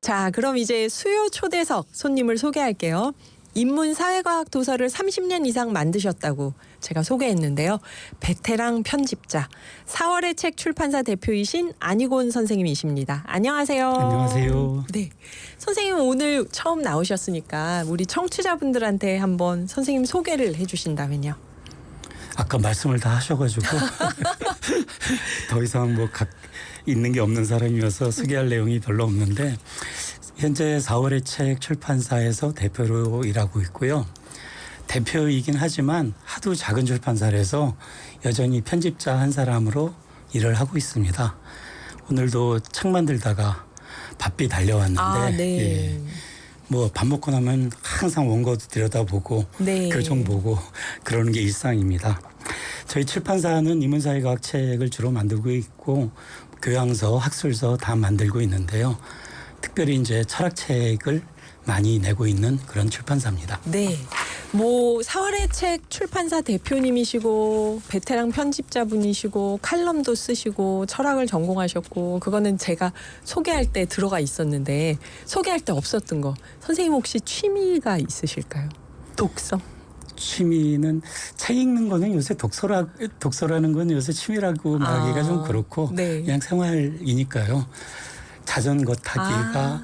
자, 그럼 이제 수요 초대석 손님을 소개할게요. 인문사회과학 도서를 30년 이상 만드셨다고 제가 소개했는데요. 베테랑 편집자, 4월의 책 출판사 대표이신 안희곤 선생님이십니다. 안녕하세요. 안녕하세요. 네, 선생님 오늘 처음 나오셨으니까 우리 청취자분들한테 한번 선생님 소개를 해주신다면요. 아까 말씀을 다 하셔가지고 더 이상 있는 게 없는 사람이어서 소개할 내용이 별로 없는데, 현재 4월의 책 출판사에서 대표로 일하고 있고요. 대표이긴 하지만 하도 작은 출판사라서 여전히 편집자 한 사람으로 일을 하고 있습니다. 오늘도 책 만들다가 바삐 달려왔는데 네. 밥 먹고 나면 항상 원고도 들여다보고 네. 교정 보고 그러는 게 일상입니다. 저희 출판사는 인문사회과학 책을 주로 만들고 있고 교양서, 학술서 다 만들고 있는데요. 특별히 이제 철학책을 많이 내고 있는 그런 출판사입니다. 네. 4월의 책 출판사 대표님이시고 베테랑 편집자분이시고 칼럼도 쓰시고 철학을 전공하셨고, 그거는 제가 소개할 때 들어가 있었는데 소개할 때 없었던 거. 선생님 혹시 취미가 있으실까요? 독서? 취미는 책 읽는 거는 요새 독서라는 건 요새 취미라고 말하기가 좀 그렇고 네. 그냥 생활이니까요. 자전거 타기가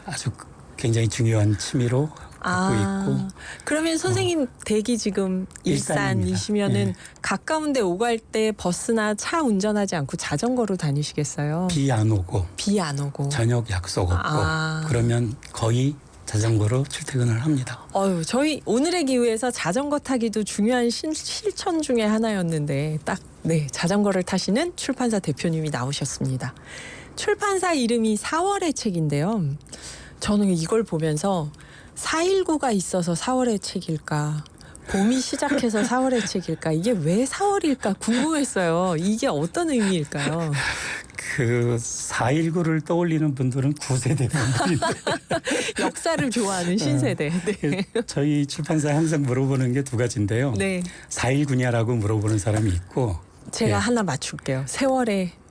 아주 굉장히 중요한 취미로 갖고 있고. 그러면 선생님 댁이 지금 일산이시면은 네. 가까운데 오갈 때 버스나 차 운전하지 않고 자전거로 다니시겠어요? 비 안 오고 비 안 오고 저녁 약속 없고 그러면 거의 자전거로 출퇴근을 합니다. 저희 오늘의 기후에서 자전거 타기도 중요한 실천 중에 하나였는데 자전거를 타시는 출판사 대표님이 나오셨습니다. 출판사 이름이 4월의 책인데요. 저는 이걸 보면서 4.19가 있어서 4월의 책일까? 봄이 시작해서 4월의 책일까? 이게 왜 4월일까 궁금했어요. 이게 어떤 의미일까요? 4.19를 떠올리는 분들은 9세대 분들인데 역사를 좋아하는 신세대. 네. 저희 출판사에 항상 물어보는 게 두 가지인데요. 네. 4.19냐라고 물어보는 사람이 있고, 제가 하나 맞출게요.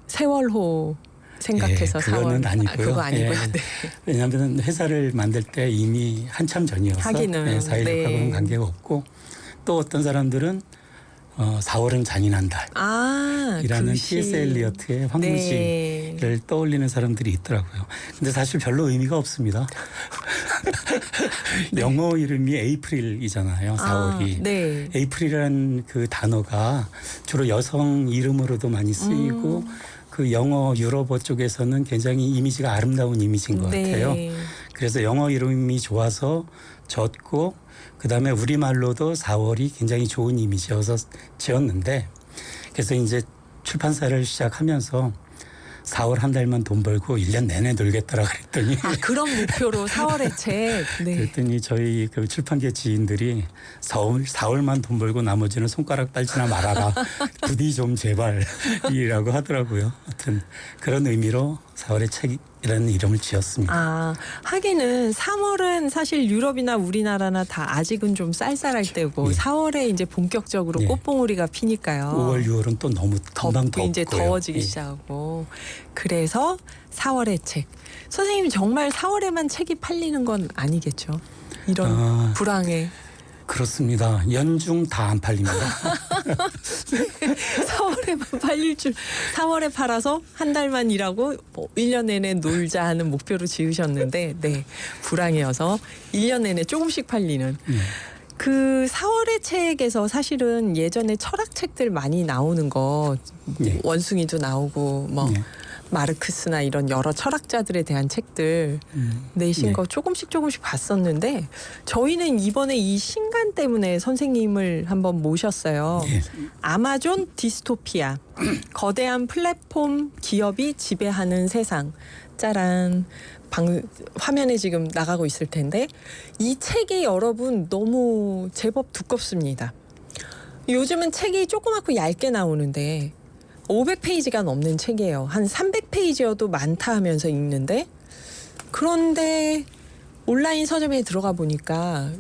세월호 생각해서 4월. 그거는 아니고요. 그거 아니고요. 네. 왜냐하면 회사를 만들 때 이미 한참 전이어서 하기는 4.16하고는 관계가 없고, 또 어떤 사람들은 4월은 잔인한 달이라는 T.S. 엘리어트의 황무지를 떠올리는 사람들이 있더라고요. 근데 사실 별로 의미가 없습니다. 영어 이름이 에이프릴이잖아요. 4월이. 네. 에이프릴이라는 그 단어가 주로 여성 이름으로도 많이 쓰이고 그 영어 유럽어 쪽에서는 굉장히 이미지가 아름다운 이미지인 것 같아요. 그래서 영어 이름이 좋아서 졌고, 그다음에 우리말로도 4월이 굉장히 좋은 이미지여서 지었는데, 그래서 이제 출판사를 시작하면서 4월 한 달만 돈 벌고 1년 내내 놀겠다라 그랬더니 그런 목표로 4월의 책. 네. 그랬더니 저희 그 출판계 지인들이 4월만 돈 벌고 나머지는 손가락 빨지나 말아라. 부디 좀 제발이라고 하더라고요. 하여튼 그런 의미로 4월의 책이라는 이름을 지었습니다. 하기는 3월은 사실 유럽이나 우리나라나 다 아직은 좀 쌀쌀할 때고 4월에 이제 본격적으로 꽃봉오리가 피니까요. 5월, 6월은 또 너무 금방 덥고요. 이제 더워지기 시작하고. 그래서 4월의 책. 선생님 정말 4월에만 책이 팔리는 건 아니겠죠? 이런 불황에. 그렇습니다. 연중 다 안 팔립니다. 4월에만 팔릴 줄. 4월에 팔아서 한 달만 일하고 1년 내내 놀자 하는 목표로 지으셨는데 불황이어서 1년 내내 조금씩 팔리는. 그 4월의 책에서 사실은 예전에 철학책들 많이 나오는 거 원숭이도 나오고 마르크스나 이런 여러 철학자들에 대한 책들 내신 거 조금씩 봤었는데, 저희는 이번에 이 신간 때문에 선생님을 한번 모셨어요. 아마존 디스토피아, 거대한 플랫폼 기업이 지배하는 세상. 짜란. 화면에 지금 나가고 있을 텐데, 이 책이 여러분 너무 제법 두껍습니다. 요즘은 책이 조그맣고 얇게 나오는데 500페이지가 넘는 책이에요. 한 300페이지여도 많다 하면서 읽는데, 그런데 온라인 서점에 들어가 보니까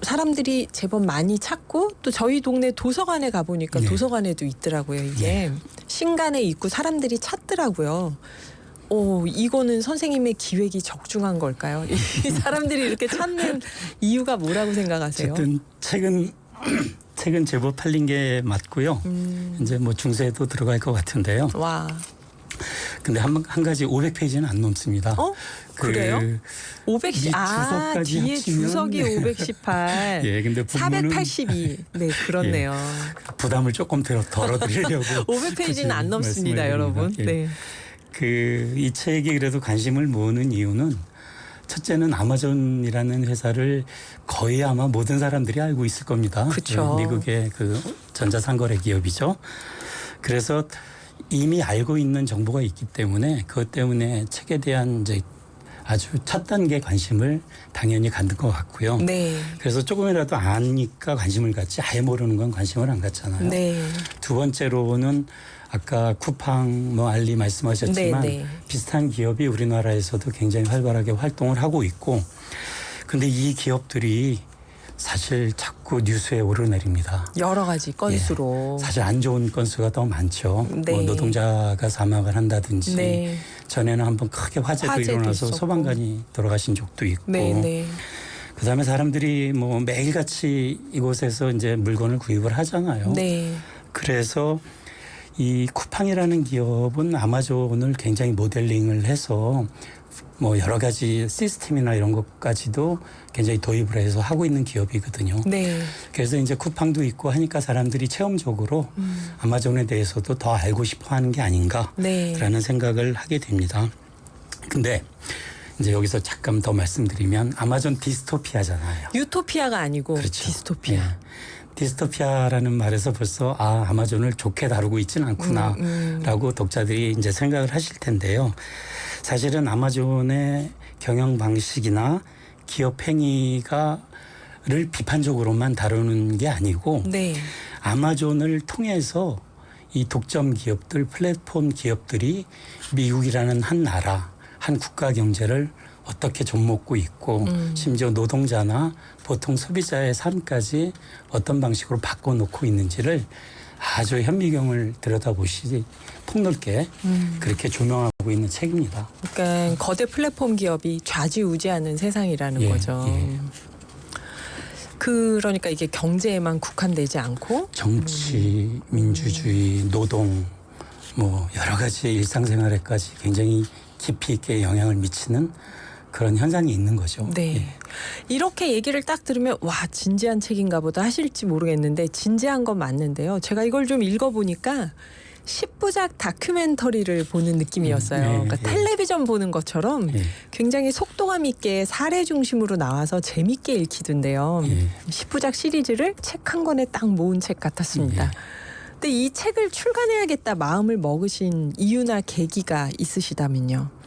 사람들이 제법 많이 찾고, 또 저희 동네 도서관에 가보니까 도서관에도 있더라고요. 이게 신간에 있고 사람들이 찾더라고요. 이거는 선생님의 기획이 적중한 걸까요? 이 사람들이 이렇게 찾는 이유가 뭐라고 생각하세요? 어쨌든 책은 제법 팔린 게 맞고요. 이제 뭐 중세도 들어갈 것 같은데요. 와. 근데 한 가지 500페이지는 안 넘습니다. 그래요? 510. 주석까지 뒤에 합치면 주석이 518. 예, 근데 본문은 482. 네, 그렇네요. 부담을 조금 덜어드리려고 500페이지는 안 넘습니다, 말씀을 여러분. 드립니다. 예. 네. 이 책이 그래도 관심을 모으는 이유는 첫째는 아마존이라는 회사를 거의 아마 모든 사람들이 알고 있을 겁니다. 그쵸. 미국의 그 전자상거래 기업이죠. 그래서 이미 알고 있는 정보가 있기 때문에 그것 때문에 책에 대한 이제 아주 첫 단계 관심을 당연히 갖는 것 같고요. 네. 그래서 조금이라도 아니까 관심을 갖지 아예 모르는 건 관심을 안 갖잖아요. 네. 두 번째로는 아까 쿠팡 뭐 알리 말씀하셨지만 네, 네. 비슷한 기업이 우리나라에서도 굉장히 활발하게 활동을 하고 있고 근데 이 기업들이 사실 자꾸 뉴스에 오르내립니다. 여러 가지 건수로. 사실 안 좋은 건수가 더 많죠. 네. 뭐 노동자가 사망을 한다든지 네. 전에는 한번 크게 화재도 일어나서 있었고. 소방관이 돌아가신 적도 있고 네, 네. 그다음에 사람들이 뭐 매일같이 이곳에서 이제 물건을 구입을 하잖아요. 네. 그래서 이 쿠팡이라는 기업은 아마존을 굉장히 모델링을 해서 뭐 여러 가지 시스템이나 이런 것까지도 굉장히 도입을 해서 하고 있는 기업이거든요. 네. 그래서 이제 쿠팡도 있고 하니까 사람들이 체험적으로 아마존에 대해서도 더 알고 싶어 하는 게 아닌가라는 네. 생각을 하게 됩니다. 근데 이제 여기서 잠깐 더 말씀드리면 아마존 디스토피아잖아요. 유토피아가 아니고 그렇죠. 디스토피아. 예. 디스토피아라는 말에서 벌써 아마존을 좋게 다루고 있지는 않구나라고 독자들이 이제 생각을 하실 텐데요. 사실은 아마존의 경영 방식이나 기업 행위가를 비판적으로만 다루는 게 아니고 네. 아마존을 통해서 이 독점 기업들, 플랫폼 기업들이 미국이라는 한 나라, 한 국가 경제를 어떻게 좀먹고 있고 심지어 노동자나 보통 소비자의 삶까지 어떤 방식으로 바꿔놓고 있는지를 아주 현미경을 들여다보시지 폭넓게 그렇게 조명하고 있는 책입니다. 그러니까 거대 플랫폼 기업이 좌지우지하는 세상이라는 거죠. 예. 그러니까 이게 경제에만 국한되지 않고 정치, 민주주의, 노동 뭐 여러 가지 일상생활에까지 굉장히 깊이 있게 영향을 미치는 그런 현상이 있는 거죠. 네. 예. 이렇게 얘기를 딱 들으면 와 진지한 책인가 보다 하실지 모르겠는데 진지한 건 맞는데요. 제가 이걸 좀 읽어보니까 10부작 다큐멘터리를 보는 느낌이었어요. 네, 그러니까 예. 텔레비전 보는 것처럼 예. 굉장히 속도감 있게 사례 중심으로 나와서 재밌게 읽히던데요. 예. 10부작 시리즈를 책 한 권에 딱 모은 책 같았습니다. 예. 근데 이 책을 출간해야겠다 마음을 먹으신 이유나 계기가 있으시다면요.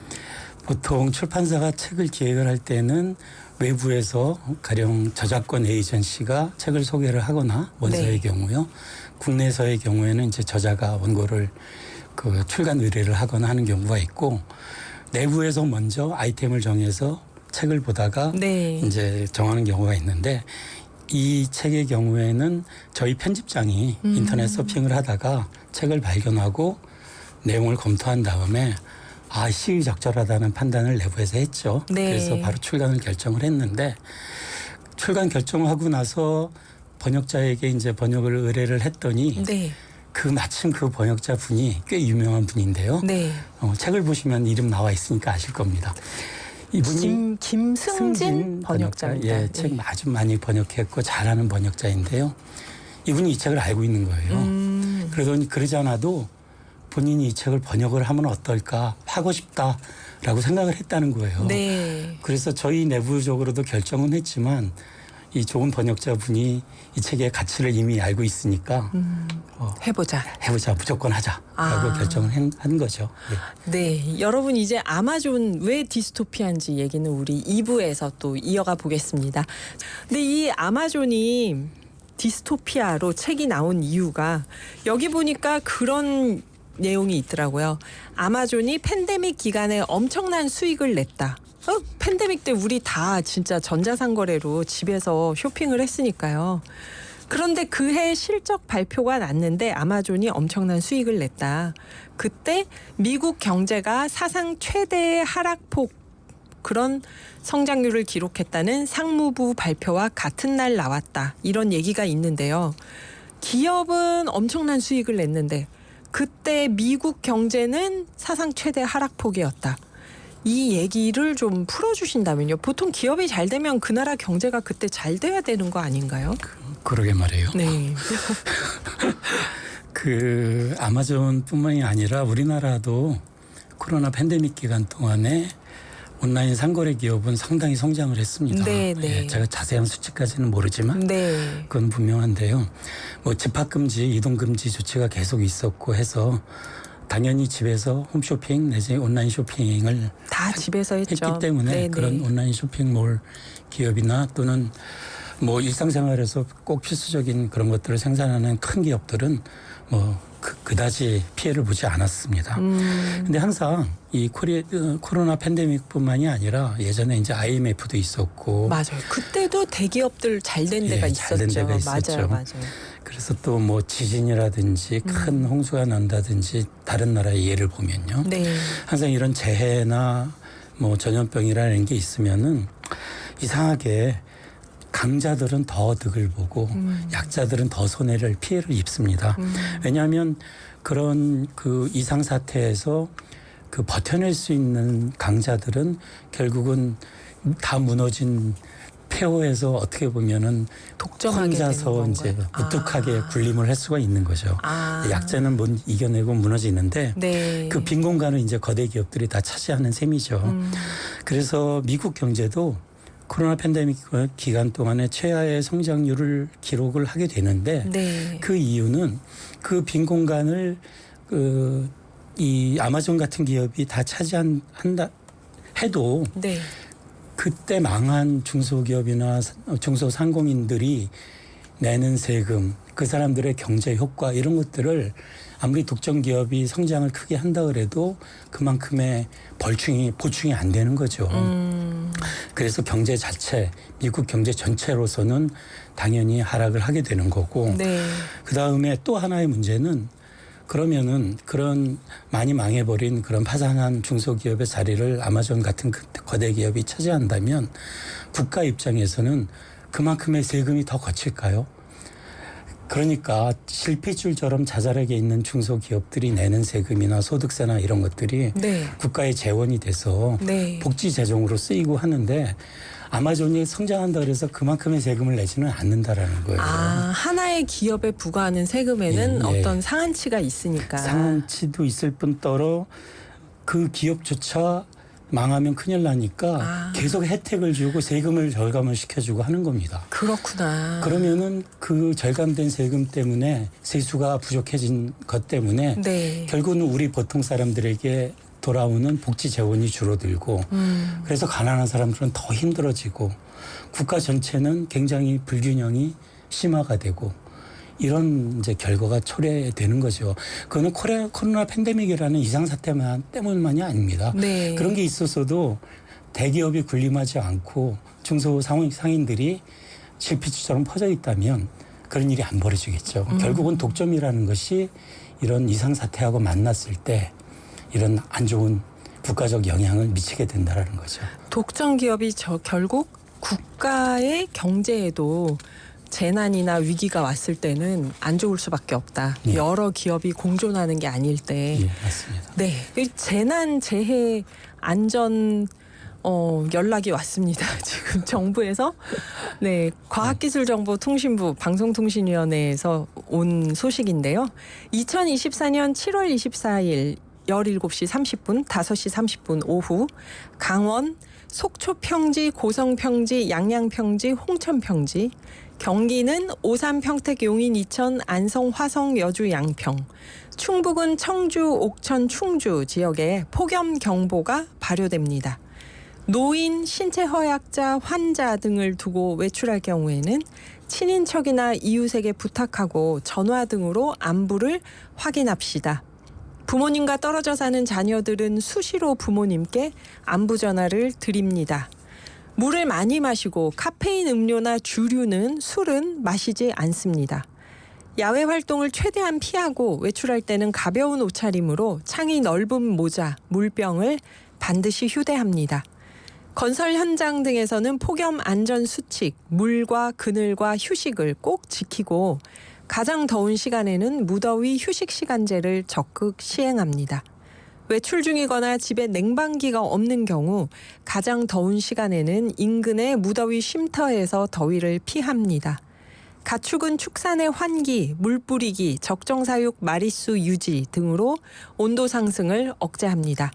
보통 출판사가 책을 기획을 할 때는 외부에서 가령 저작권 에이전시가 책을 소개를 하거나 원서의 네. 경우요. 국내에서의 경우에는 이제 저자가 원고를 그 출간 의뢰를 하거나 하는 경우가 있고 내부에서 먼저 아이템을 정해서 책을 보다가 네. 이제 정하는 경우가 있는데 이 책의 경우에는 저희 편집장이 인터넷 서핑을 하다가 책을 발견하고 내용을 검토한 다음에 시의적절하다는 판단을 내부에서 했죠. 네. 그래서 바로 출간을 결정을 했는데 출간 결정하고 나서 번역자에게 이제 번역을 의뢰를 했더니 네. 마침 그 번역자 분이 꽤 유명한 분인데요. 네. 책을 보시면 이름 나와 있으니까 아실 겁니다. 이분이 김승진 번역자입니다. 예, 책 아주 많이 번역했고 잘하는 번역자인데요. 이분이 이 책을 알고 있는 거예요. 그러더니 그러지 않아도 본인이 이 책을 번역을 하면 어떨까 하고 싶다라고 생각을 했다는 거예요. 네. 그래서 저희 내부적으로도 결정은 했지만 이 좋은 번역자분이 이 책의 가치를 이미 알고 있으니까 해보자. 무조건 하자라고 결정을 한 거죠. 예. 네, 여러분 이제 아마존 왜 디스토피아인지 얘기는 우리 2부에서 또 이어가 보겠습니다. 근데 이 아마존이 디스토피아로 책이 나온 이유가 여기 보니까 그런 내용이 있더라고요. 아마존이 팬데믹 기간에 엄청난 수익을 냈다. 팬데믹 때 우리 다 진짜 전자상거래로 집에서 쇼핑을 했으니까요. 그런데 그해 실적 발표가 났는데 아마존이 엄청난 수익을 냈다. 그때 미국 경제가 사상 최대의 하락폭 그런 성장률을 기록했다는 상무부 발표와 같은 날 나왔다. 이런 얘기가 있는데요. 기업은 엄청난 수익을 냈는데 그때 미국 경제는 사상 최대 하락폭이었다. 이 얘기를 좀 풀어주신다면요. 보통 기업이 잘 되면 그 나라 경제가 그때 잘 돼야 되는 거 아닌가요? 그러게 말이에요. 네. 그 아마존뿐만이 아니라 우리나라도 코로나 팬데믹 기간 동안에 온라인 상거래 기업은 상당히 성장을 했습니다. 네, 네. 예, 제가 자세한 수치까지는 모르지만 네. 그건 분명한데요. 뭐 집합금지, 이동금지 조치가 계속 있었고 해서 당연히 집에서 홈쇼핑 내지 온라인 쇼핑을 다 집에서 했죠. 했기 때문에 네네. 그런 온라인 쇼핑몰 기업이나 또는 뭐 일상생활에서 꼭 필수적인 그런 것들을 생산하는 큰 기업들은 뭐 그다지 피해를 보지 않았습니다. 근데 항상 이 코로나 팬데믹뿐만이 아니라 예전에 이제 IMF도 있었고 맞아요. 그때도 대기업들 잘 된 데가 예, 있었죠. 잘된 데가 있었죠. 맞아요. 그래서 또 뭐 지진이라든지 큰 홍수가 난다든지 다른 나라의 예를 보면요. 네. 항상 이런 재해나 뭐 전염병이라는 게 있으면은 이상하게 강자들은 더 득을 보고 약자들은 더 손해를 피해를 입습니다. 왜냐하면 그런 그 이상 사태에서 그 버텨낼 수 있는 강자들은 결국은 다 무너진 폐허에서 어떻게 보면은 독점하게 혼자서 되는 이제 건가요? 우뚝하게 군림을 할 수가 있는 거죠. 약자는 못 이겨내고 무너지는데 네. 그 빈 공간을 이제 거대 기업들이 다 차지하는 셈이죠. 그래서 미국 경제도 코로나 팬데믹 기간 동안에 최하의 성장률을 기록을 하게 되는데 네. 그 이유는 그 빈 공간을 이 아마존 같은 기업이 다 차지한다 해도 네. 그때 망한 중소기업이나 중소상공인들이 내는 세금, 그 사람들의 경제 효과 이런 것들을 아무리 독점 기업이 성장을 크게 한다 그래도 그만큼의 보충이 안 되는 거죠. 그래서 경제 자체, 미국 경제 전체로서는 당연히 하락을 하게 되는 거고 네. 그다음에 또 하나의 문제는 그러면은 그런 많이 망해버린 그런 파산한 중소기업의 자리를 아마존 같은 거대 기업이 차지한다면 국가 입장에서는 그만큼의 세금이 더 거칠까요? 그러니까 실핏줄처럼 자잘하게 있는 중소기업들이 내는 세금이나 소득세나 이런 것들이 네. 국가의 재원이 돼서 네. 복지 재정으로 쓰이고 하는데 아마존이 성장한다 그래서 그만큼의 세금을 내지는 않는다라는 거예요. 하나의 기업에 부과하는 세금에는 예, 예. 어떤 상한치가 있으니까. 상한치도 있을 뿐더러 그 기업조차 망하면 큰일 나니까 계속 혜택을 주고 세금을 절감을 시켜주고 하는 겁니다. 그렇구나. 그러면은 그 절감된 세금 때문에 세수가 부족해진 것 때문에 네. 결국은 우리 보통 사람들에게 돌아오는 복지 재원이 줄어들고 그래서 가난한 사람들은 더 힘들어지고 국가 전체는 굉장히 불균형이 심화가 되고 이런 이제 결과가 초래되는 거죠. 그거는 코로나 팬데믹이라는 이상사태 때문만이 아닙니다. 네. 그런 게 있었어도 대기업이 군림하지 않고 중소상인들이 실핏줄처럼 퍼져 있다면 그런 일이 안 벌어지겠죠. 결국은 독점이라는 것이 이런 이상사태하고 만났을 때 이런 안 좋은 국가적 영향을 미치게 된다는 거죠. 독점 기업이 결국 국가의 경제에도 재난이나 위기가 왔을 때는 안 좋을 수밖에 없다. 예. 여러 기업이 공존하는 게 아닐 때. 예, 맞습니다. 네. 재난 재해 안전 연락이 왔습니다. 지금 정부에서 네, 과학기술정보통신부 방송통신위원회에서 온 소식인데요. 2024년 7월 24일 17시 30분, 5시 30분 오후 강원 속초평지, 고성평지, 양양평지, 홍천평지, 경기는 오산, 평택, 용인, 이천, 안성, 화성, 여주, 양평, 충북은 청주, 옥천, 충주 지역에 폭염경보가 발효됩니다. 노인, 신체 허약자, 환자 등을 두고 외출할 경우에는 친인척이나 이웃에게 부탁하고 전화 등으로 안부를 확인합시다. 부모님과 떨어져 사는 자녀들은 수시로 부모님께 안부 전화를 드립니다. 물을 많이 마시고 카페인 음료나 주류는 술은 마시지 않습니다. 야외 활동을 최대한 피하고 외출할 때는 가벼운 옷차림으로 창이 넓은 모자, 물병을 반드시 휴대합니다. 건설 현장 등에서는 폭염 안전 수칙, 물과 그늘과 휴식을 꼭 지키고 가장 더운 시간에는 무더위 휴식 시간제를 적극 시행합니다. 외출 중이거나 집에 냉방기가 없는 경우 가장 더운 시간에는 인근의 무더위 쉼터에서 더위를 피합니다. 가축은 축산의 환기, 물 뿌리기, 적정 사육 마리수 유지 등으로 온도 상승을 억제합니다.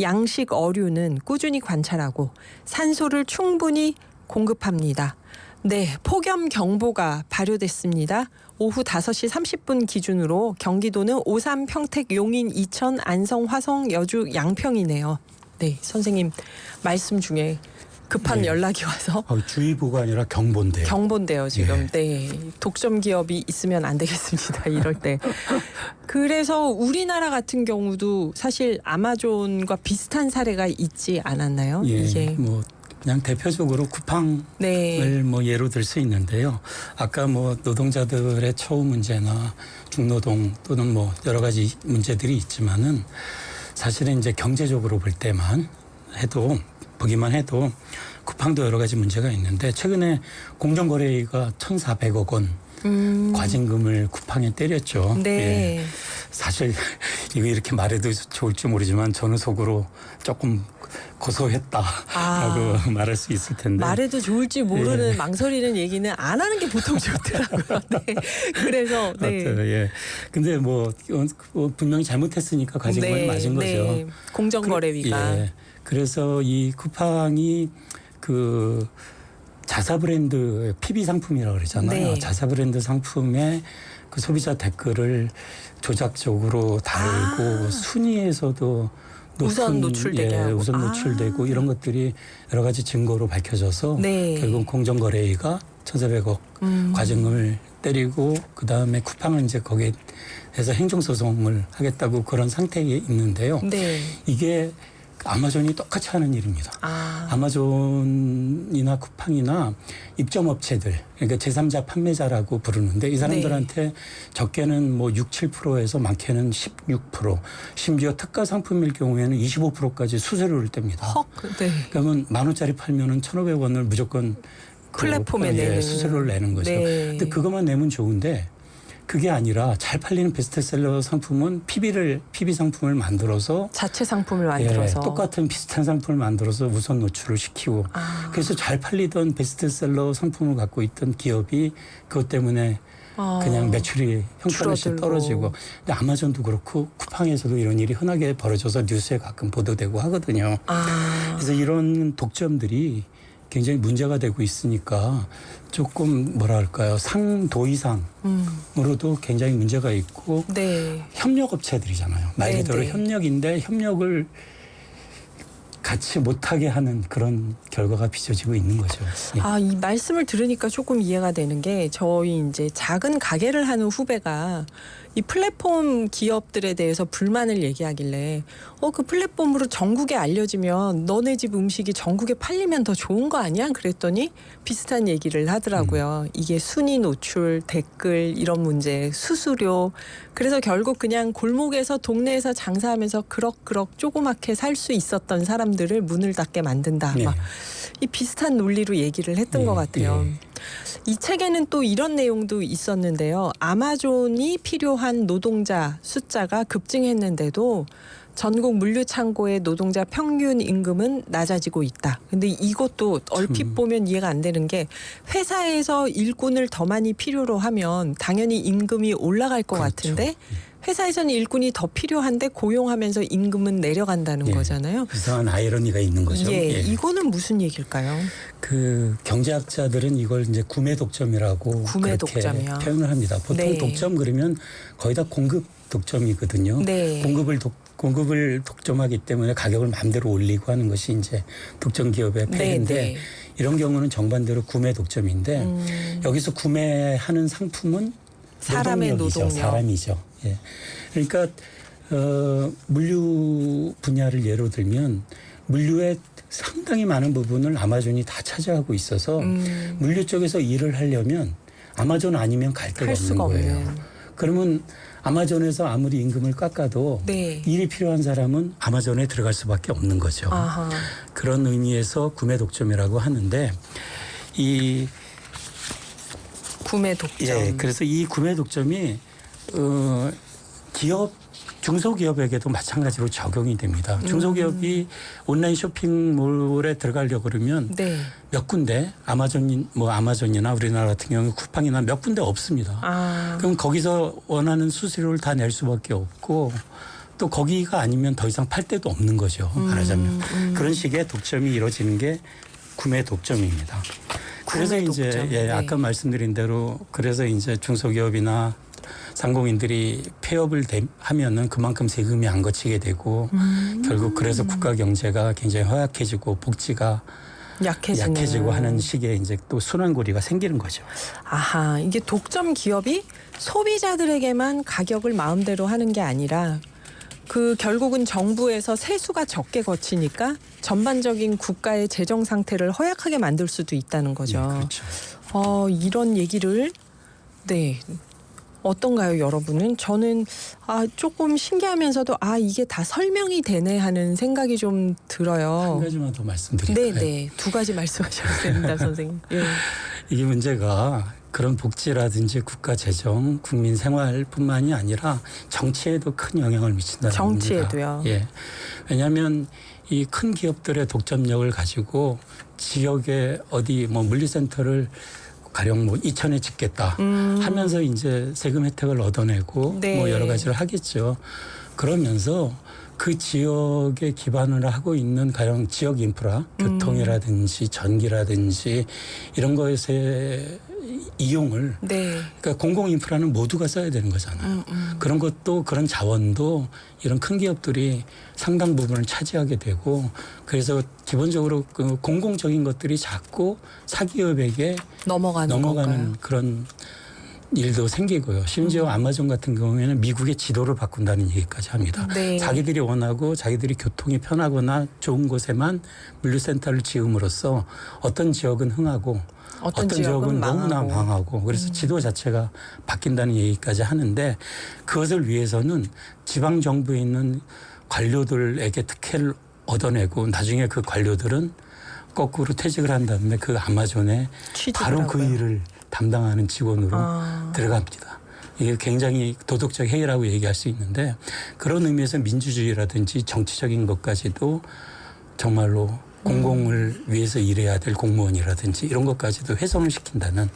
양식 어류는 꾸준히 관찰하고 산소를 충분히 공급합니다. 네, 폭염 경보가 발효됐습니다. 오후 5시 30분 기준으로 경기도는 오산, 평택, 용인, 이천, 안성, 화성, 여주, 양평이네요. 네, 선생님 말씀 중에 급한 네. 연락이 와서 주의보가 아니라 경보인데요. 경보인데요, 지금. 네. 독점 기업이 있으면 안 되겠습니다. 이럴 때. 그래서 우리나라 같은 경우도 사실 아마존과 비슷한 사례가 있지 않았나요? 예, 이게. 뭐 그냥 대표적으로 쿠팡을 네. 뭐 예로 들 수 있는데요. 아까 뭐 노동자들의 처우 문제나 중노동 또는 뭐 여러 가지 문제들이 있지만은 사실은 이제 경제적으로 볼 때만 해도 보기만 해도 쿠팡도 여러 가지 문제가 있는데 최근에 공정거래위가 1,400억 원 과징금을 쿠팡에 때렸죠. 네. 예. 사실 이거 이렇게 말해도 좋을지 모르지만 저는 속으로 조금 고소했다라고 말할 수 있을 텐데. 말해도 좋을지 모르는 망설이는 얘기는 안 하는 게 보통 좋더라고요. 네. 그래서 네. 예. 근데 뭐 분명히 잘못했으니까 과징금을 맞은 거죠. 네. 공정거래위가. 예. 그래서 이 쿠팡이 그 자사 브랜드 PB 상품이라고 그러잖아요. 네. 자사 브랜드 상품에 그 소비자 댓글을 조작적으로 달고 순위에서도 우선 노출되게 하고. 우선 노출되고 이런 것들이 여러 가지 증거로 밝혀져서 네. 결국 공정거래위가 1,400억 과징금을 때리고 그다음에 쿠팡은 이제 거기에 해서 행정소송을 하겠다고 그런 상태에 있는데요. 네. 이게 아마존이 똑같이 하는 일입니다. 아마존이나 쿠팡이나 입점업체들, 그러니까 제3자 판매자라고 부르는데 이 사람들한테 적게는 뭐 6, 7%에서 많게는 16%, 심지어 특가 상품일 경우에는 25%까지 수수료를 뗍니다. 헉, 네. 그러면 10,000원짜리 팔면은 1,500원을 무조건 플랫폼에 내는. 수수료를 내는 거죠. 네. 근데 그것만 내면 좋은데 그게 아니라 잘 팔리는 베스트셀러 상품은 PB 상품을 만들어서 자체 상품을 만들어서. 똑같은 비슷한 상품을 만들어서 우선 노출을 시키고 그래서 잘 팔리던 베스트셀러 상품을 갖고 있던 기업이 그것 때문에 그냥 매출이 형편없이 떨어지고. 근데 아마존도 그렇고 쿠팡에서도 이런 일이 흔하게 벌어져서 뉴스에 가끔 보도되고 하거든요. 그래서 이런 독점들이 굉장히 문제가 되고 있으니까 조금 뭐랄까요 상도 이상으로도 굉장히 문제가 있고 네. 협력업체들이잖아요. 말 그대로 네. 협력인데 협력을 같이 못하게 하는 그런 결과가 빚어지고 있는 거죠. 예. 이 말씀을 들으니까 조금 이해가 되는 게 저희 이제 작은 가게를 하는 후배가 이 플랫폼 기업들에 대해서 불만을 얘기하길래 그 플랫폼으로 전국에 알려지면 너네 집 음식이 전국에 팔리면 더 좋은 거 아니야? 그랬더니 비슷한 얘기를 하더라고요. 이게 순위 노출, 댓글 이런 문제, 수수료. 그래서 결국 그냥 골목에서 동네에서 장사하면서 그럭그럭 조그맣게 살 수 있었던 사람들을 문을 닫게 만든다. 네. 막 이 비슷한 논리로 얘기를 했던 것 같아요. 이 책에는 또 이런 내용도 있었는데요. 아마존이 필요한 노동자 숫자가 급증했는데도 전국 물류창고의 노동자 평균 임금은 낮아지고 있다. 근데 이것도 얼핏 보면 이해가 안 되는 게 회사에서 일꾼을 더 많이 필요로 하면 당연히 임금이 올라갈 것 같은데 회사에서는 일꾼이 더 필요한데 고용하면서 임금은 내려간다는 거잖아요. 이상한 아이러니가 있는 거죠. 이거는 무슨 얘기일까요? 그 경제학자들은 이걸 이제 구매 독점이라고 구매 그렇게 독점이요. 표현을 합니다. 보통 네. 독점 그러면 거의 다 공급 독점이거든요. 네. 공급을 독점하기 때문에 가격을 마음대로 올리고 하는 것이 이제 독점 기업의 폐해인데 네. 이런 경우는 정반대로 구매 독점인데 여기서 구매하는 상품은 사람의 노동력. 사람이죠. 예. 그러니까 물류 분야를 예로 들면 물류의 상당히 많은 부분을 아마존이 다 차지하고 있어서 물류 쪽에서 일을 하려면 아마존 아니면 갈 데가 할 없는 수가 거예요. 없는. 그러면 아마존에서 아무리 임금을 깎아도 네. 일이 필요한 사람은 아마존에 들어갈 수밖에 없는 거죠. 아하. 그런 의미에서 구매 독점이라고 하는데 이 구매 독점. 예, 그래서 이 구매 독점이 기업 중소기업에게도 마찬가지로 적용이 됩니다. 중소기업이 온라인 쇼핑몰에 들어가려고 그러면 네. 몇 군데 아마존이나 우리나라 같은 경우 쿠팡이나 몇 군데 없습니다. 아. 그럼 거기서 원하는 수수료를 다 낼 수밖에 없고 또 거기가 아니면 더 이상 팔 데도 없는 거죠. 말하자면 그런 식의 독점이 이루어지는 게 구매 독점입니다. 그래서 구매 이제 독점. 예, 네. 아까 말씀드린 대로 그래서 이제 중소기업이나 상공인들이 폐업을 하면은 그만큼 세금이 안 거치게 되고 결국 그래서 국가 경제가 굉장히 허약해지고 복지가 약해지고 하는 식의 이제 또 순환고리가 생기는 거죠. 아하, 이게 독점 기업이 소비자들에게만 가격을 마음대로 하는 게 아니라 그 결국은 정부에서 세수가 적게 거치니까 전반적인 국가의 재정 상태를 허약하게 만들 수도 있다는 거죠. 네, 그렇죠. 이런 얘기를 네. 어떤가요, 여러분은? 저는 조금 신기하면서도 이게 다 설명이 되네 하는 생각이 좀 들어요. 한 가지만 더 말씀드릴까요? 네. 두 가지 말씀하셔도 됩니다, 선생님. 예. 이게 문제가 그런 복지라든지 국가 재정, 국민 생활뿐만이 아니라 정치에도 큰 영향을 미친다는 겁니다. 정치에도요. 예. 왜냐하면 이 큰 기업들의 독점력을 가지고 지역의 어디 물류센터를 가령 이천에 짓겠다 하면서 이제 세금 혜택을 얻어내고 네. 여러 가지를 하겠죠. 그러면서 그 지역에 기반을 하고 있는 가령 지역 인프라, 교통이라든지 전기라든지 이런 것의 이용을 네. 그러니까 공공 인프라는 모두가 써야 되는 거잖아요. 그런 것도 그런 자원도 이런 큰 기업들이 상당 부분을 차지하게 되고 그래서 기본적으로 그 공공적인 것들이 자꾸 사기업에게 넘어가는 건가요? 그런 일도 생기고요. 심지어 아마존 같은 경우에는 미국의 지도를 바꾼다는 얘기까지 합니다. 네. 자기들이 원하고 자기들이 교통이 편하거나 좋은 곳에만 물류센터를 지음으로써 어떤 지역은 흥하고 어떤 지역은 너무나 망하고 그래서 지도 자체가 바뀐다는 얘기까지 하는데 그것을 위해서는 지방 정부에 있는 관료들에게 특혜를 얻어내고 나중에 그 관료들은 거꾸로 퇴직을 한 다음에 그 아마존에 바로 그 일을 담당하는 직원으로 들어갑니다. 이게 굉장히 도덕적 해이라고 얘기할 수 있는데 그런 의미에서 민주주의라든지 정치적인 것까지도 정말로 공공을 위해서 일해야 될 공무원이라든지 이런 것까지도 훼손을 시킨다는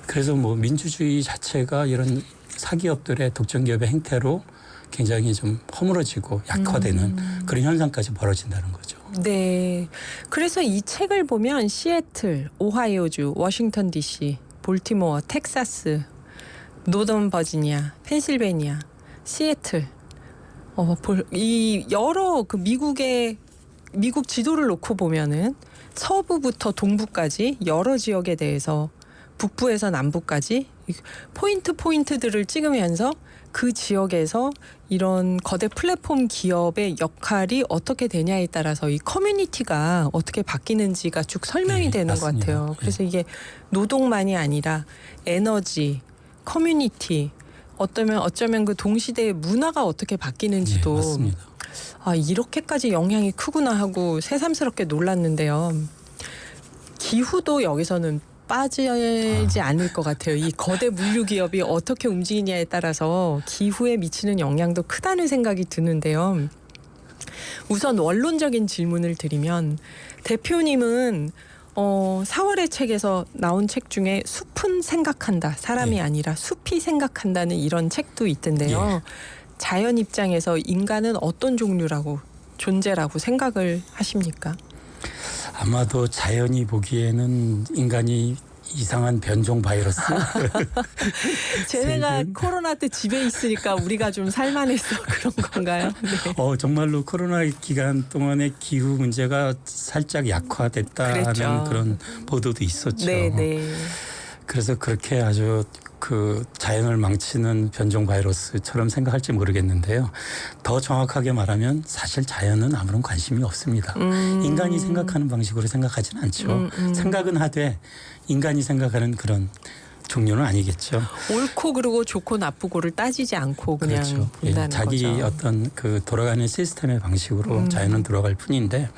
그래서 민주주의 자체가 이런 사기업들의 독점기업의 행태로 굉장히 좀 허물어지고 약화되는 그런 현상까지 벌어진다는 거죠. 네. 그래서 이 책을 보면 시애틀, 오하이오주, 워싱턴 DC, 볼티모어, 텍사스, 노던 버지니아, 펜실베니아, 시애틀 이 여러 그 미국 지도를 놓고 보면은 서부부터 동부까지 여러 지역에 대해서 북부에서 남부까지 포인트들을 찍으면서 그 지역에서 이런 거대 플랫폼 기업의 역할이 어떻게 되냐에 따라서 이 커뮤니티가 어떻게 바뀌는지가 쭉 설명이 되는 것 맞습니다. 같아요. 그래서 이게 노동만이 아니라 에너지, 커뮤니티, 어쩌면 그 동시대의 문화가 어떻게 바뀌는지도 맞습니다. 이렇게까지 영향이 크구나 하고 새삼스럽게 놀랐는데요. 기후도 여기서는 빠지지 않을 것 같아요. 이 거대 물류 기업이 어떻게 움직이냐에 따라서 기후에 미치는 영향도 크다는 생각이 드는데요. 우선 원론적인 질문을 드리면 대표님은 4월의 책에서 나온 책 중에 숲은 생각한다. 사람이 아니라 숲이 생각한다는 이런 책도 있던데요. 자연 입장에서 인간은 어떤 종류라고 존재라고 생각을 하십니까? 아마도 자연이 보기에는 인간이 이상한 변종 바이러스. 쟤네가 코로나 때 집에 있으니까 우리가 좀 살만해서 그런 건가요? 네. 정말로 코로나 기간 동안에 기후 문제가 살짝 약화됐다는 그랬죠. 그런 보도도 있었죠. 네. 그래서 그렇게 아주 그 자연을 망치는 변종 바이러스처럼 생각할지 모르겠는데요. 더 정확하게 말하면 사실 자연은 아무런 관심이 없습니다. 인간이 생각하는 방식으로 생각하지는 않죠. 생각은 하되 인간이 생각하는 그런 종류는 아니겠죠. 옳고 그르고 좋고 나쁘고를 따지지 않고 그냥 그렇죠. 본다는 자기 거죠. 어떤 그 돌아가는 시스템의 방식으로 자연은 돌아갈 뿐인데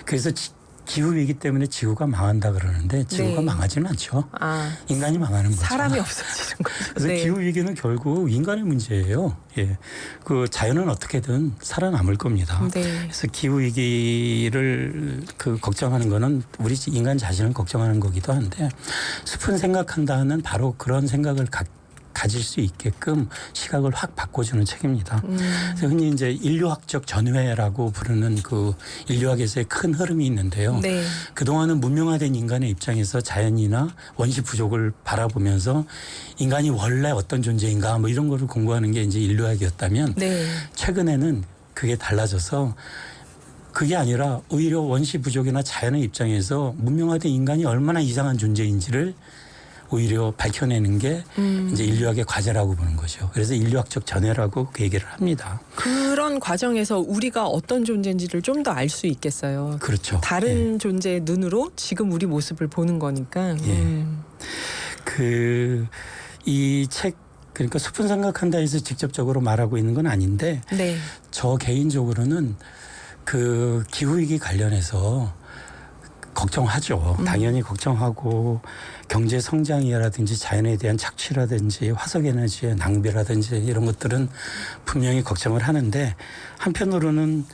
그래서 기후 위기 때문에 지구가 망한다 그러는데 지구가 네. 망하지는 않죠. 아, 인간이 망하는 거죠. 사람이 없어지는 거죠. 그래서 네. 기후 위기는 결국 인간의 문제예요. 예, 그 자연은 어떻게든 살아남을 겁니다. 네. 그래서 기후 위기를 그 걱정하는 거는 우리 인간 자신을 걱정하는 거기도 한데 숲은 생각한다는 바로 그런 생각을 가질 수 있게끔 시각을 확 바꿔주는 책입니다. 그래서 흔히 이제 인류학적 전회라고 부르는 그 인류학에서의 큰 흐름이 있는데요. 네. 그동안은 문명화된 인간의 입장에서 자연이나 원시 부족을 바라보면서 인간이 원래 어떤 존재인가 뭐 이런 거를 공부하는 게 이제 인류학이었다면 네. 최근에는 그게 달라져서 그게 아니라 오히려 원시 부족이나 자연의 입장에서 문명화된 인간이 얼마나 이상한 존재인지를 오히려 밝혀내는 게 이제 인류학의 과제라고 보는 거죠. 그래서 인류학적 전회라고 그 얘기를 합니다. 그런 과정에서 우리가 어떤 존재인지를 좀 더 알 수 있겠어요. 그렇죠. 다른 존재의 눈으로 지금 우리 모습을 보는 거니까. 그 이 책 그러니까 숲은 생각한다에서 직접적으로 말하고 있는 건 아닌데 네. 저 개인적으로는 그 기후위기 관련해서 걱정하죠. 당연히 걱정하고 경제 성장이라든지 자연에 대한 착취라든지 화석 에너지의 낭비라든지 이런 것들은 분명히 걱정을 하는데 한편으로는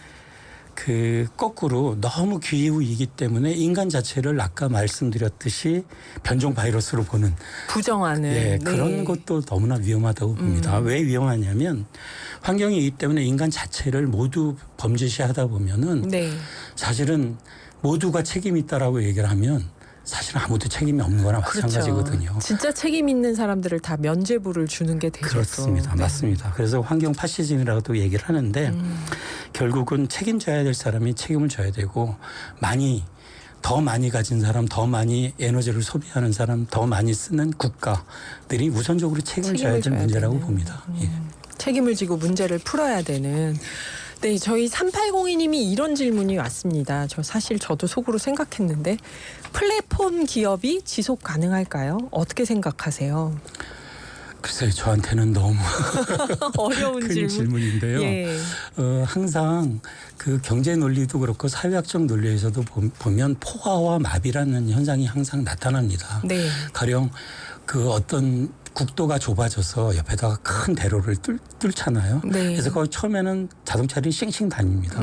그 거꾸로 너무 기후이기 때문에 인간 자체를 아까 말씀드렸듯이 변종 바이러스로 보는 부정하는 예, 네. 그런 것도 너무나 위험하다고 봅니다. 왜 위험하냐면 환경이기 때문에 인간 자체를 모두 범죄시하다 보면은 네. 사실은 모두가 책임이 있다라고 얘기를 하면 사실은 아무도 책임이 없는 거나 마찬가지거든요. 그렇죠. 진짜 책임 있는 사람들을 다 면죄부를 주는 게 되죠. 그렇습니다. 네. 맞습니다. 그래서 환경 파시즘이라고도 얘기를 하는데 결국은 책임져야 될 사람이 책임을 져야 되고 더 많이 가진 사람, 더 많이 에너지를 소비하는 사람, 더 많이 쓰는 국가들이 우선적으로 책임을 져야 될 문제라고 되는. 봅니다. 예. 책임을 지고 문제를 풀어야 되는. 네, 저희 3802님이 이런 질문이 왔습니다. 저도 속으로 생각했는데 플랫폼 기업이 지속 가능할까요? 어떻게 생각하세요? 글쎄요, 저한테는 너무 어려운 큰 질문인데요. 예. 항상 그 경제 논리도 그렇고 사회학적 논리에서도 보면 포화와 마비라는 현상이 항상 나타납니다. 네. 가령 그 어떤 국도가 좁아져서 옆에다가 큰 대로를 뚫잖아요. 네. 그래서 거기 처음에는 자동차들이 싱싱 다닙니다.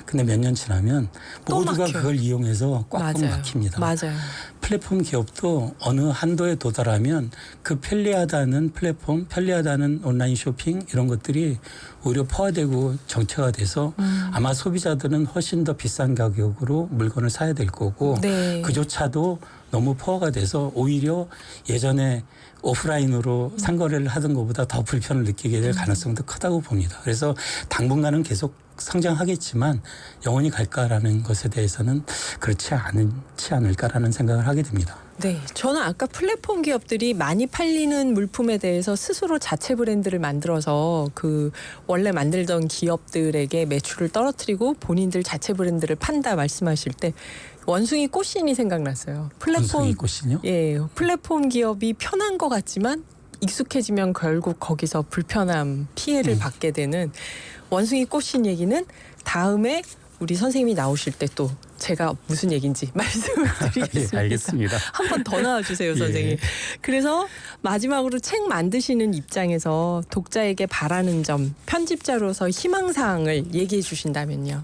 근데 몇 년 지나면 또 모두가 막혀요. 그걸 이용해서 꽉꽉 맞아요. 막힙니다. 맞아요. 플랫폼 기업도 어느 한도에 도달하면 그 편리하다는 플랫폼, 편리하다는 온라인 쇼핑 이런 것들이 오히려 포화되고 정체가 돼서 아마 소비자들은 훨씬 더 비싼 가격으로 물건을 사야 될 거고 네. 그조차도 너무 포화가 돼서 오히려 예전에 오프라인으로 상거래를 하던 것보다 더 불편을 느끼게 될 가능성도 크다고 봅니다. 그래서 당분간은 계속 성장하겠지만 영원히 갈까라는 것에 대해서는 그렇지 않을까라는 생각을 하게 됩니다. 네, 저는 아까 플랫폼 기업들이 많이 팔리는 물품에 대해서 스스로 자체 브랜드를 만들어서 그 원래 만들던 기업들에게 매출을 떨어뜨리고 본인들 자체 브랜드를 판다 말씀하실 때 원숭이 꽃신이 생각났어요. 원숭이 꽃신이요? 예, 플랫폼 기업이 편한 것 같지만 익숙해지면 결국 거기서 불편함, 피해를 받게 되는 원숭이 꽃신 얘기는 다음에 우리 선생님이 나오실 때 또 제가 무슨 얘기인지 말씀을 드리겠습니다. 예, 알겠습니다. 한 번 더 나와주세요, 선생님. 예. 그래서 마지막으로 책 만드시는 입장에서 독자에게 바라는 점, 편집자로서 희망사항을 얘기해 주신다면요.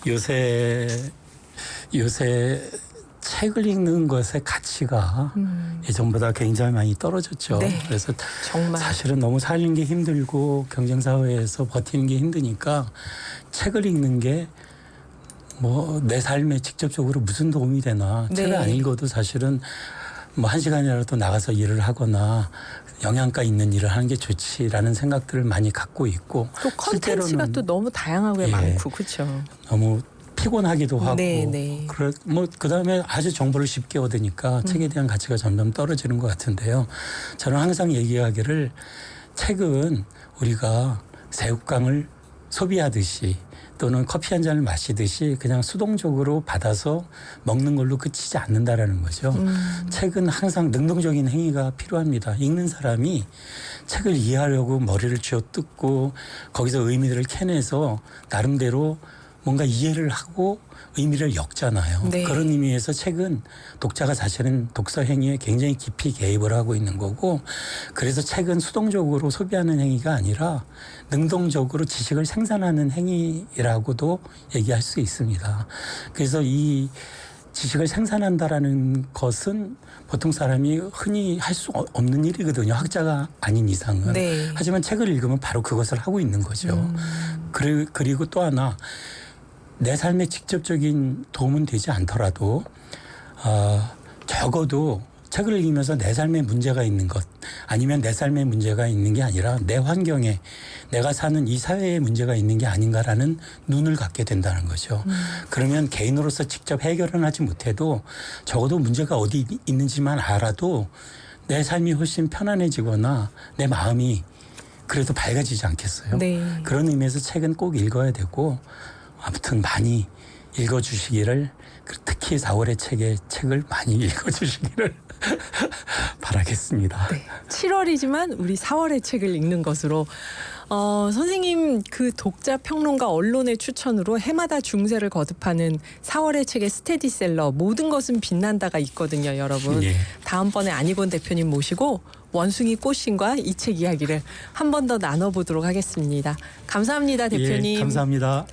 요새 책을 읽는 것의 가치가 예전보다 굉장히 많이 떨어졌죠. 네, 그래서 정말. 사실은 너무 살는 게 힘들고 경쟁 사회에서 버티는 게 힘드니까 책을 읽는 게 뭐 내 삶에 직접적으로 무슨 도움이 되나. 네. 책을 안 읽어도 사실은 뭐 1시간이라도 나가서 일을 하거나 영양가 있는 일을 하는 게 좋지라는 생각들을 많이 갖고 있고 또 컨텐츠가 또 너무 다양하고 예. 많고 그렇죠. 너무 피곤하기도 하고 네. 그다음에 아주 정보를 쉽게 얻으니까 책에 대한 가치가 점점 떨어지는 것 같은데요. 저는 항상 얘기하기를 책은 우리가 새우깡을 소비하듯이 또는 커피 한 잔을 마시듯이 그냥 수동적으로 받아서 먹는 걸로 그치지 않는다라는 거죠. 책은 항상 능동적인 행위가 필요합니다. 읽는 사람이 책을 이해하려고 머리를 쥐어뜯고 거기서 의미들을 캐내서 나름대로 뭔가 이해를 하고 의미를 엮잖아요. 네. 그런 의미에서 책은 독자가 자신은 독서 행위에 굉장히 깊이 개입을 하고 있는 거고, 그래서 책은 수동적으로 소비하는 행위가 아니라 능동적으로 지식을 생산하는 행위라고도 얘기할 수 있습니다. 그래서 이 지식을 생산한다라는 것은 보통 사람이 흔히 할 수 없는 일이거든요. 학자가 아닌 이상은. 네. 하지만 책을 읽으면 바로 그것을 하고 있는 거죠. 그리고 또 하나, 내 삶에 직접적인 도움은 되지 않더라도 적어도 책을 읽으면서 내 삶에 문제가 있는 것, 아니면 내 삶에 문제가 있는 게 아니라 내 환경에, 내가 사는 이 사회에 문제가 있는 게 아닌가라는 눈을 갖게 된다는 거죠. 그러면 개인으로서 직접 해결은 하지 못해도 적어도 문제가 어디 있는지만 알아도 내 삶이 훨씬 편안해지거나 내 마음이 그래도 밝아지지 않겠어요? 네. 그런 의미에서 책은 꼭 읽어야 되고, 아무튼 많이 읽어주시기를, 특히 4월의 책을 많이 읽어주시기를 바라겠습니다. 네. 7월이지만 우리 4월의 책을 읽는 것으로, 선생님 그 독자 평론가 언론의 추천으로 해마다 중세를 거듭하는 4월의 책의 스테디셀러 모든 것은 빛난다가 있거든요, 여러분. 예. 다음번에 안희곤 대표님 모시고 원숭이 꽃신과 이 책 이야기를 한 번 더 나눠보도록 하겠습니다. 감사합니다, 대표님. 예, 감사합니다.